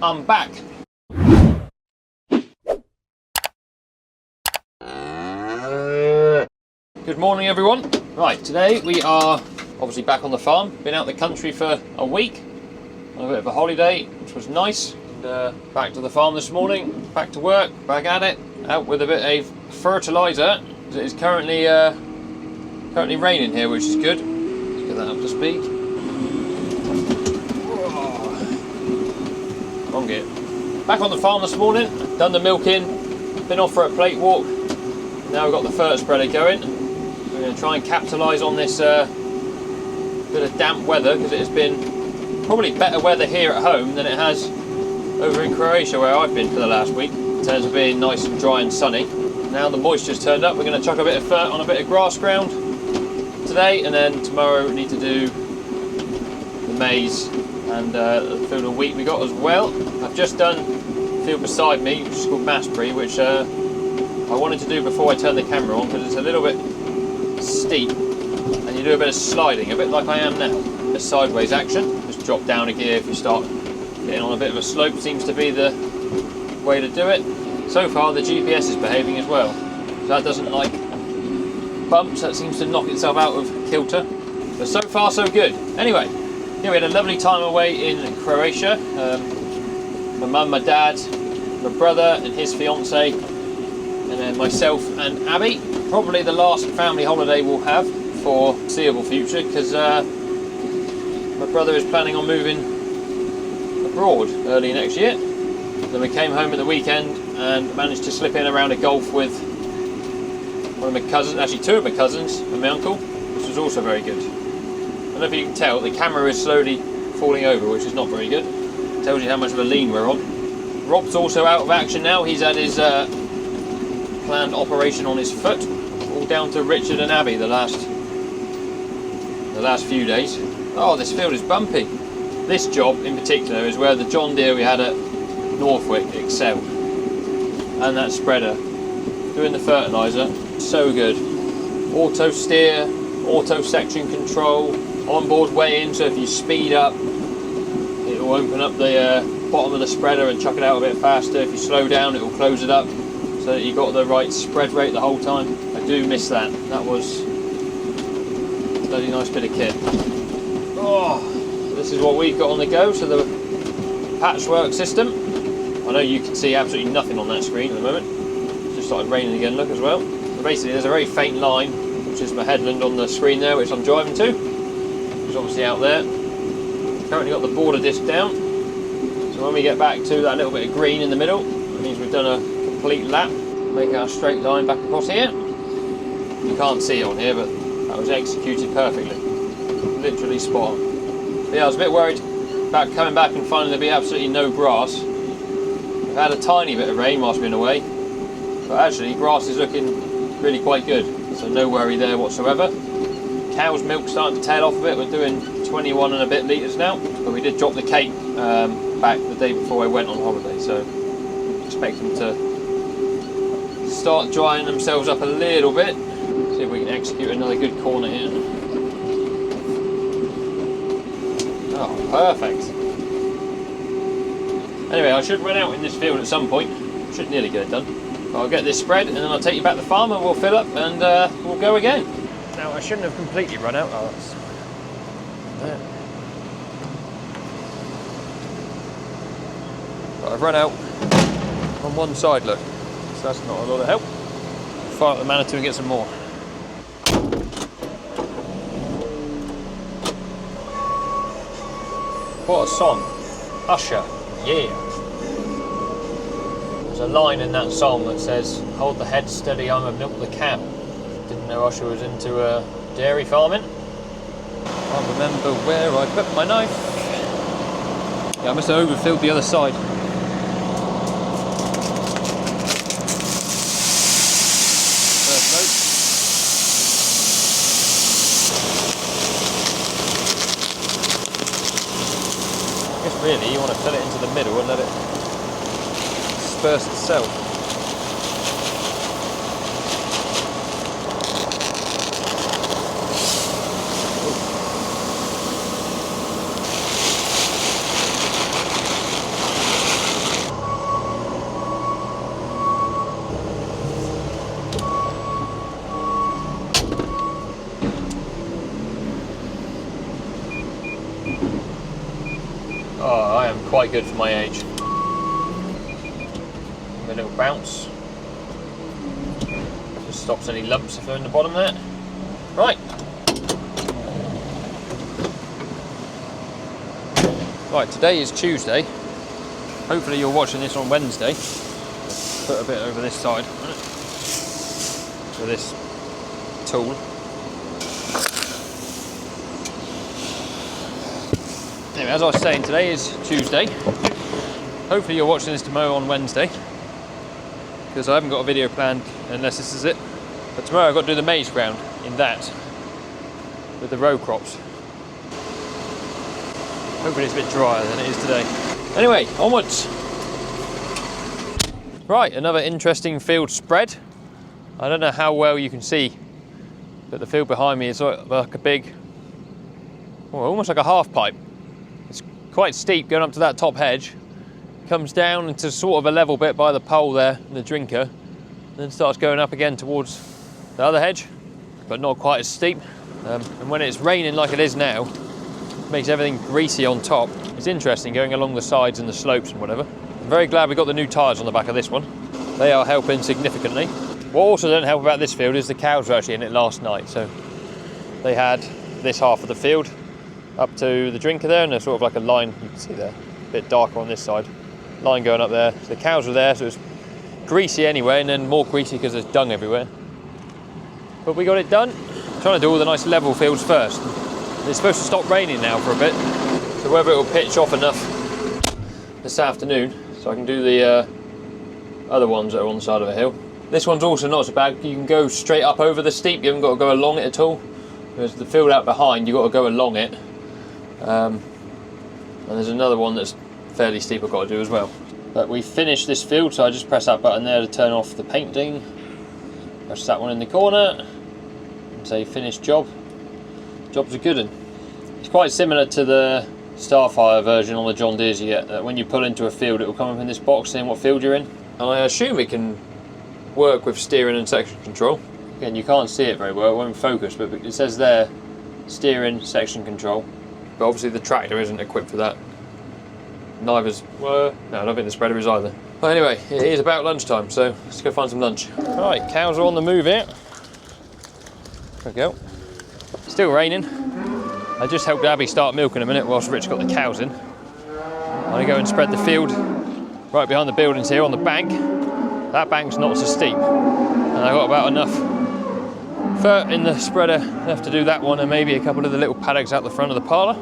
I'm back. Good morning everyone. Right, today we are obviously back on the farm. Been out the country for a week on a bit of a holiday, which was nice. And, back to the farm this morning, back to work, back at it, out with a bit of fertilizer. It is currently raining here, which is good. Let's get that up to speed. Wrong gear. Back on the farm this morning, done the milking, been off for a plate walk. Now we've got the fert spreader going. We're going to try and capitalise on this bit of damp weather, because it has been probably better weather here at home than it has over in Croatia, where I've been for the last week, in terms of being nice and dry and sunny. Now the moisture's turned up, we're going to chuck a bit of fert on a bit of grass ground today, and then tomorrow we need to do the maize and the field of wheat we got as well. I've just done the field beside me, which is called Masbury, which I wanted to do before I turned the camera on, because it's a little bit steep and you do a bit of sliding, a bit like I am now. A sideways action, just drop down a gear if you start getting on a bit of a slope, seems to be the way to do it. So far the GPS is behaving as well, so that doesn't like bumps, that seems to knock itself out of kilter. But so far so good. Anyway, yeah, we had a lovely time away in Croatia. My mum, my dad, my brother and his fiance, and then myself and Abby. Probably the last family holiday we'll have for foreseeable future, because my brother is planning on moving abroad early next year. Then we came home at the weekend and managed to slip in around a golf with one of my cousins, actually two of my cousins and my uncle, which was also very good. I don't know if you can tell, the camera is slowly falling over, which is not very good. It tells you how much of a lean we're on. Rob's also out of action now. He's had his planned operation on his foot, all down to Richard and Abby the last few days. Oh, this field is bumpy. This job in particular is where the John Deere we had at Northwick excelled, and that spreader doing the fertilizer, so good. Auto steer, auto section control, onboard weigh-in, so if you speed up it will open up the bottom of the spreader and chuck it out a bit faster. If you slow down it will close it up, so that you got the right spread rate the whole time. I do miss that. That was a bloody nice bit of kit. Oh, this is what we've got on the go, so the patchwork system. I know you can see absolutely nothing on that screen at the moment. It's just started raining again, look, as well. So basically there's a very faint line, which is my headland on the screen there, which I'm driving to. It's obviously out there. Currently got the border disc down. So when we get back to that little bit of green in the middle, it means we've done a complete lap. Make our straight line back across here. You can't see it on here, but that was executed perfectly. Literally spot on. But yeah, I was a bit worried about coming back and finding there'd be absolutely no grass. We've had a tiny bit of rain whilst we've been away, but actually grass is looking really quite good, so no worry there whatsoever. Cow's milk starting to tail off a bit. We're doing 21 and a bit litres now, but we did drop the cape back the day before I went on holiday, so expect them to start drying themselves up a little bit. See if we can execute another good corner here. Oh, perfect. Anyway, I should run out in this field at some point. Should nearly get it done. I'll get this spread and then I'll take you back to the farm and we'll fill up and we'll go again. Now I shouldn't have completely run out. Oh, that's there. But I've run out on one side, look. So that's not a lot of help. Fire up the Manitou and get some more. What a song. Usher, yeah. There's a line in that song that says, "Hold the head steady, I'm a milk the cow." Didn't know Usher was into dairy farming. Can't remember where I put my knife. Yeah, I must have overfilled the other side. Really, you want to fill it into the middle and let it disperse itself. I am quite good for my age. A little bounce. Just stops any lumps if they're in the bottom there. Right. Right, today is Tuesday. Hopefully you're watching this on Wednesday. Put a bit over this side with this tool. Anyway, as I was saying, today is Tuesday. Hopefully you're watching this tomorrow on Wednesday, because I haven't got a video planned unless this is it. But tomorrow I've got to do the maize ground in that, with the row crops. Hopefully it's a bit drier than it is today. Anyway, onwards. Right, another interesting field spread. I don't know how well you can see, but the field behind me is like a big, well, almost like a half pipe. It's quite steep going up to that top hedge. Comes down into sort of a level bit by the pole there, the drinker, and then starts going up again towards the other hedge, but not quite as steep. And when it's raining like it is now, it makes everything greasy on top. It's interesting going along the sides and the slopes and whatever. I'm very glad we got the new tyres on the back of this one. They are helping significantly. What also doesn't help about this field is the cows were actually in it last night, so they had this half of the field up to the drinker there, and there's sort of like a line, you can see there, a bit darker on this side, line going up there. So the cows were there, so it's greasy anyway, and then more greasy because there's dung everywhere. But we got it done. I'm trying to do all the nice level fields first. It's supposed to stop raining now for a bit, so whether it will pitch off enough this afternoon so I can do the other ones that are on the side of a hill. This one's also not so bad. You can go straight up over the steep, you haven't got to go along it at all. Whereas the field out behind, you've got to go along it. And there's another one that's fairly steep I've got to do as well. But we finished this field, so I just press that button there to turn off the painting. Press that one in the corner and say finish job. Job's a good one. It's quite similar to the Starfire version on the John Deeres you get, that when you pull into a field it will come up in this box saying what field you're in. And I assume it can work with steering and section control. Again, you can't see it very well, it won't focus, but it says there steering, section control. But obviously the tractor isn't equipped for that. Neither's, well, no, I don't think the spreader is either. But anyway, it is about lunchtime, so let's go find some lunch. Right, cows are on the move here. There we go. Still raining. I just helped Abby start milking a minute whilst Rich got the cows in. I'm going to go and spread the field right behind the buildings here on the bank. That bank's not so steep. And I've got about enough fur in the spreader left to do that one, and maybe a couple of the little paddocks out the front of the parlour,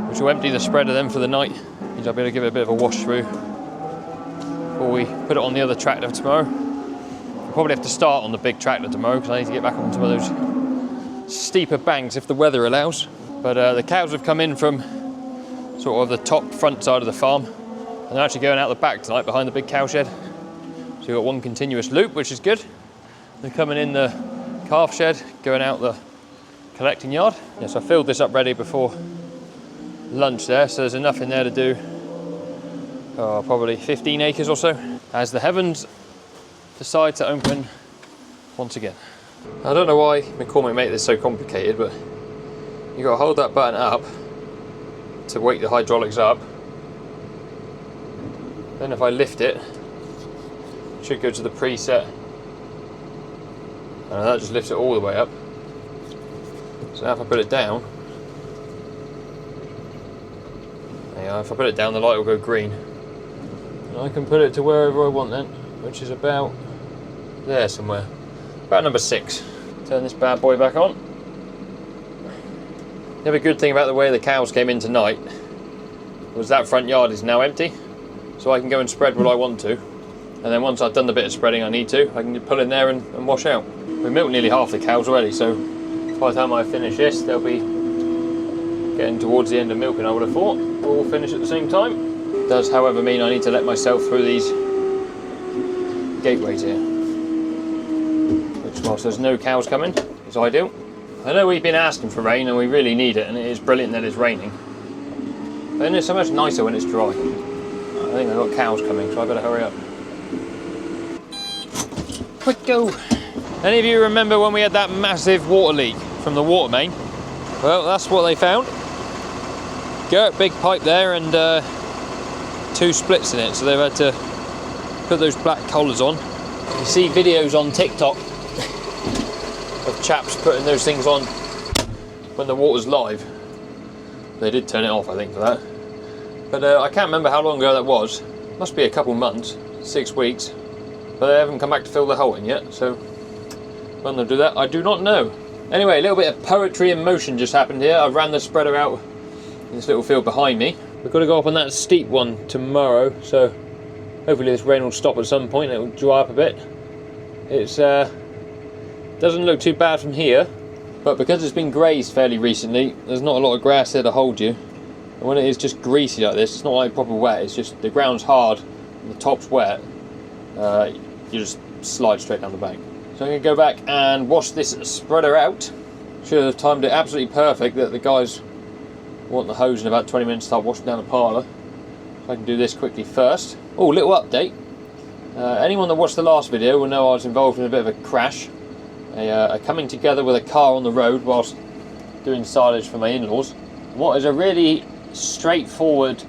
which will empty the spreader then for the night. Means I'll be able to give it a bit of a wash through before we put it on the other tractor tomorrow. I'll probably have to start on the big tractor tomorrow because I need to get back on some of those steeper banks if the weather allows. But the cows have come in from sort of the top front side of the farm, and they're actually going out the back tonight behind the big cow shed. So you've got one continuous loop, which is good. They're coming in the calf shed, going out the collecting yard. Yes, I filled this up ready before lunch there, so there's enough in there to do probably 15 acres or so, as the heavens decide to open once again. I don't know why McCormick made this so complicated, but you've got to hold that button up to wake the hydraulics up. Then if I lift it, it should go to the preset. And that just lifts it all the way up. So now if I put it down, there you go, if I put it down the light will go green. And I can put it to wherever I want then, which is about there somewhere. About number 6. Turn this bad boy back on. The other good thing about the way the cows came in tonight was that front yard is now empty, so I can go and spread what I want to, and then once I've done the bit of spreading I need to, I can pull in there and wash out. We've milked nearly half the cows already, so by the time I finish this they'll be getting towards the end of milking, I would have thought. We'll all finish at the same time. It does however mean I need to let myself through these gateways here, which whilst there's no cows coming is ideal. I know we've been asking for rain and we really need it, and it is brilliant that it's raining. But then it's so much nicer when it's dry. I think I've got cows coming, so I better hurry up. Quick go! Any of you remember when we had that massive water leak from the water main? Well, that's what they found. Big pipe there, and 2 splits in it, so they've had to put those black collars on. You see videos on TikTok of chaps putting those things on when the water's live. They did turn it off, I think, for that. But I can't remember how long ago that was. Must be a couple months, 6 weeks. But they haven't come back to fill the hole in yet, so when they'll do that, I do not know. Anyway, a little bit of poetry in motion just happened here. I've ran the spreader out in this little field behind me. We've got to go up on that steep one tomorrow, so hopefully this rain will stop at some point and it will dry up a bit. It's doesn't look too bad from here, but because it's been grazed fairly recently, there's not a lot of grass there to hold you. And when it is just greasy like this, it's not like proper wet, it's just the ground's hard and the top's wet, you just slide straight down the bank. So I'm going to go back and wash this spreader out. Should have timed it absolutely perfect that the guys want the hose in about 20 minutes to start washing down the parlour. So I can do this quickly first. Oh, little update. Anyone that watched the last video will know I was involved in a bit of a crash. A coming together with a car on the road whilst doing silage for my in-laws. What is a really straightforward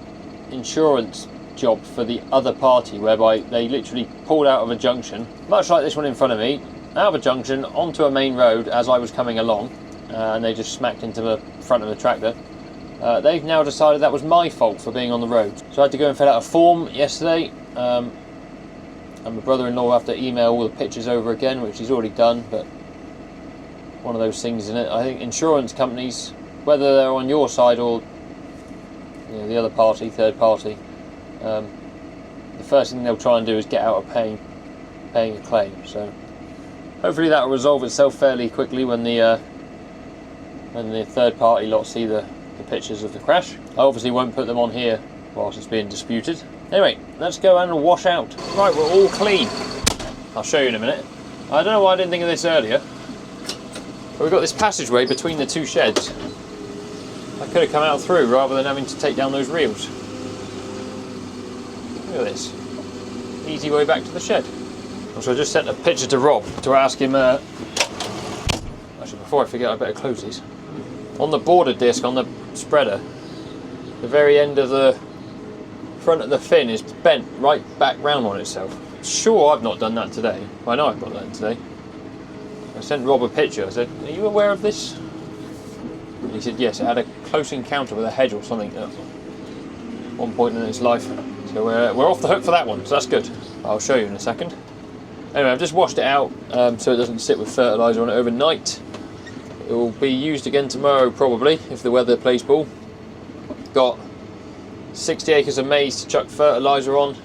insurance job for the other party, whereby they literally pulled out of a junction, much like this one in front of me, out of a junction onto a main road as I was coming along, and they just smacked into the front of the tractor. They've now decided that was my fault for being on the road. So I had to go and fill out a form yesterday, and my brother-in-law will have to email all the pictures over again, which he's already done, but one of those things, isn't it? I think insurance companies, whether they're on your side or the other party, third party, the first thing they'll try and do is get out of paying a claim. So hopefully that will resolve itself fairly quickly when the third party lot see the pictures of the crash. I obviously won't put them on here whilst it's being disputed. Anyway, let's go and wash out. Right, we're all clean. I'll show you in a minute. I don't know why I didn't think of this earlier, but we've got this passageway between the 2 sheds. I could have come out through rather than having to take down those reels. Look at this. Easy way back to the shed. So I just sent a picture to Rob to ask him, actually before I forget I better close these. On the border disc on the spreader, the very end of the front of the fin is bent right back round on itself. Sure, I've not done that today. I know I've not done it today. I sent Rob a picture. I said, "Are you aware of this?" And he said, "Yes, it had a close encounter with a hedge or something at one point in its life." So we're off the hook for that one, so that's good. I'll show you in a second. Anyway, I've just washed it out so it doesn't sit with fertiliser on it overnight. It will be used again tomorrow probably, if the weather plays ball. Got 60 acres of maize to chuck fertiliser on.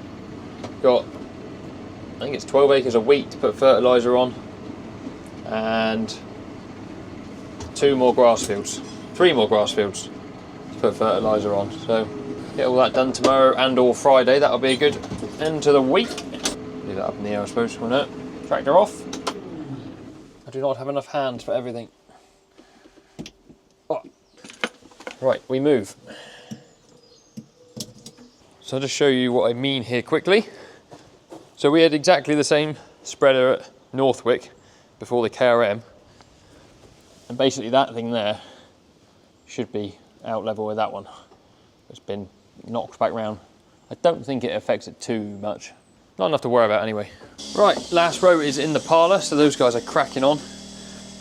Got, I think it's 12 acres of wheat to put fertiliser on. And 3 more grass fields to put fertiliser on. So get all that done tomorrow and or Friday. That'll be a good end to the week. Do that up in the air, I suppose. Why not? Tractor off. I do not have enough hands for everything. Oh. Right, we move. So I'll just show you what I mean here quickly. So we had exactly the same spreader at Northwick before the KRM. And basically that thing there should be out level with that one. It's been knocked back round. I don't think it affects it too much. Not enough to worry about anyway. Right, last row is in the parlour, so those guys are cracking on. Got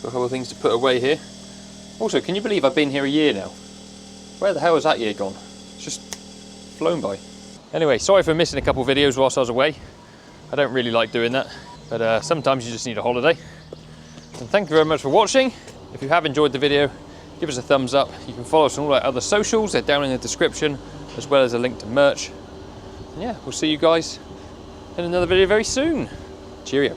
a couple of things to put away here. Also, can you believe I've been here a year now? Where the hell has that year gone? It's just flown by. Anyway, sorry for missing a couple of videos whilst I was away. I don't really like doing that, but sometimes you just need a holiday. And thank you very much for watching. If you have enjoyed the video, give us a thumbs up. You can follow us on all our other socials. They're down in the description, as well as a link to merch. And yeah, we'll see you guys in another video very soon. Cheerio.